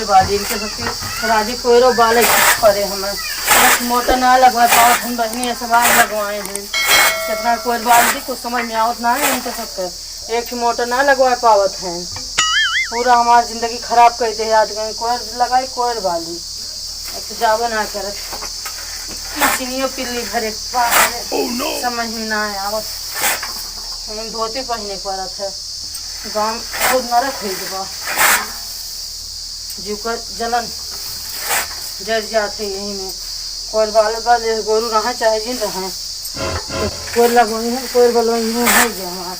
वाली इनके सबकी राजी कोयरो बाल करे हमें मोटर ना लगवाए पावत हम बहनी ऐसे बाल लगवाए हैं कितना कोयल बाल थी कुछ समझ में आवत ना है इनके सबके एक मोटर ना लगवाए पावत हैं पूरा हमारी जिंदगी खराब कर दे याद करें कोयल लगाई कोयल वाली एक तो जावे ना करत मशीनियों पिल्ली भरे समझ में ना आया आवत हम धोती पहने पड़त है गाँव खुद नरक हो जबा जीव का जलन जल जाते यही में कोयल बाल बाल गोरू रहा चाहे जिन रहा तो कोयल लगवाई है कोयल बलवाई है गया हमारा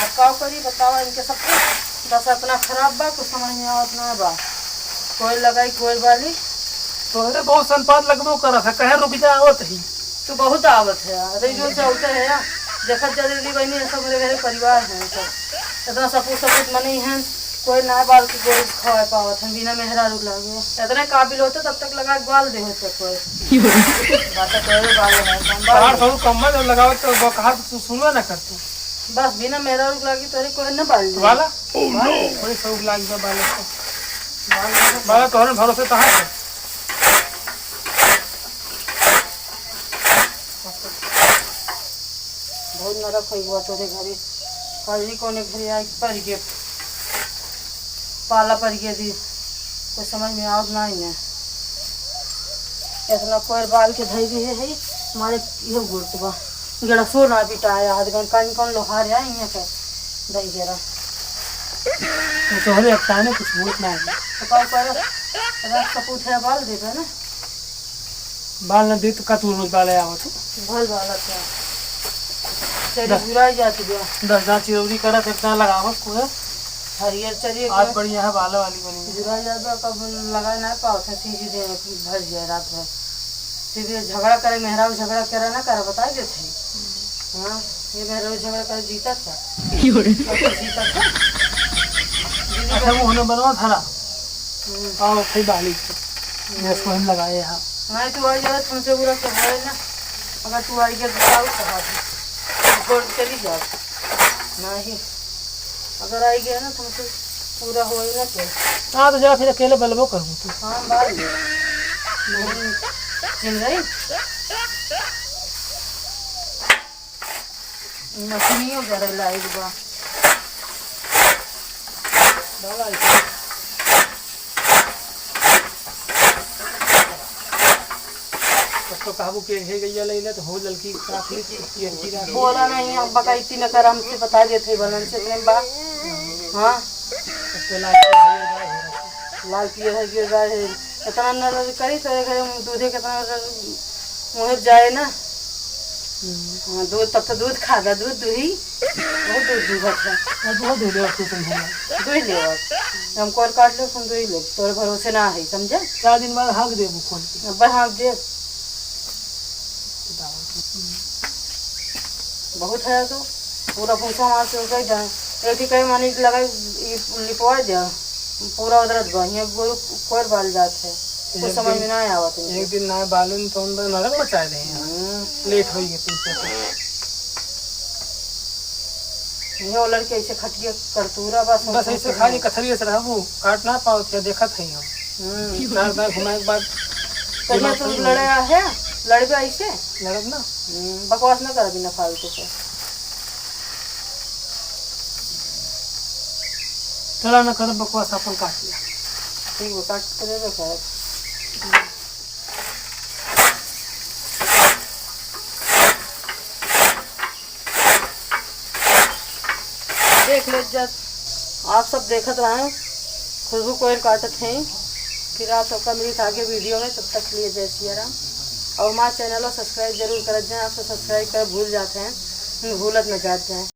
आप का करी बताओ इनके सबको बस अपना खराब बा कुछ समझ में आवत ना बा कोयल लगाई कोयल वाली तो अरे बहुत संपाद लगभग करा था कहे रुक जा आवत ही तो बहुत आवत है अरे जो चलते है ना देखत जल्दी बहनी सब मेरे घर परिवार है सब इतना सपूत मनी है कोई ना बाल की कोई खवा पावत है बिना मेहरा रुक लगे इतने काबिल होते तब तक लगा के बाल दे होते कोई बात कोई बाल है बाहर सब कम्मा जब लगावत तो बकहा तू सुनवा ना करते बस बिना मेहरा रुक लगी तो कोई ना बाल वाला ओ नो कोई सब लाग जा बाल को बाल तोहरे भरोसे कहां है बहुत नरक हो गया तोरे घरे कल कोने घरे आई पड़ गए पाला पड़ गया दी कोई समझ में आवत ना ही है इतना कोई बाल के धई भी है हमारे ये गुड़तबा गड़सो ना पिटाया हाथ कौन कौन लोहार है यहाँ के दही जरा तो हरे अपने कुछ होत ना है तो कौन कर रस कपूत है बाल देता ना बाल न दे तो का तू रोज बाल आवत भल वाला था तेरी बुराई जाती गया 10 चिरौरी करा कितना लगावत को है हरियर चलिए आज बढ़िया है बाल वाली बनी बुराई जाता कब लगा ना पाओ थे चीज दे भर जाए रात भर सीधे झगड़ा करे मेहरा झगड़ा करे ना करे बता देते हाँ ये मेहरा झगड़ा करे जीता था जीता था अच्छा वो होने बनवा धरा आओ सही बाली इसको हम लगाए यहाँ नहीं तू आई जाए तुमसे बुरा तो है ना अगर तू आई गया तो आओ कहा छोड़ चली जाओ नहीं अगर आई गया ना तुमसे पूरा होएगा क्या हाँ तो जा फिर अकेले बलबो करूँ तू हाँ बाल नहीं चिन रही मछलियों जरा लाइट बा तो काबू के है गैया ले तो हो लड़की काफी एंटी रा बोला नहीं अब बकाइती न कर हमसे बता देते बलन से इतने बा हाँ तो लाल पियर है गिर रहा है इतना न करी तो घर दूधे कितना मुँह जाए ना हाँ दूध तब तो दूध खागा दूध दूही बहुत दूध दूधत है बहुत दे दे तू तुम दूही ले हमको और काट लो तुम दूही ले तोरे भरोसे ना है समझे 4 दिन बाद हाँक दे खोल के अब हाँ दे बहुत है तो पूरा पूछा मार से कही जाए एक ही कहीं मानी लगा लिपवा दिया पूरा उधर ये कोई बाल जात है कुछ समझ में ना आवत है एक दिन ना बालन तो अंदर नरक मचाए दे लेट हो गई तुमसे ये लड़के ऐसे खटिया करतूरा बस ऐसे खाली कथरिया से रहबू काट ना पाओ थे देखत है हम ना घुमाए के बाद तो मैं तुम लड़े है लड़बे ऐसे लड़ब ना बकवास ना कर बिना फालतू से चला ना कर बकवास अपन काट लिया ठीक है काट करे तो कर देख ले जब आप सब देखत रहे खुशबू कोयल काटत हैं फिर आप सबका मिली आगे वीडियो में तब तक लिए जय सिया राम और हमारे चैनल को सब्सक्राइब जरूर कर जाएं आप सब सब्सक्राइब कर भूल जाते हैं भूलत न जाते हैं।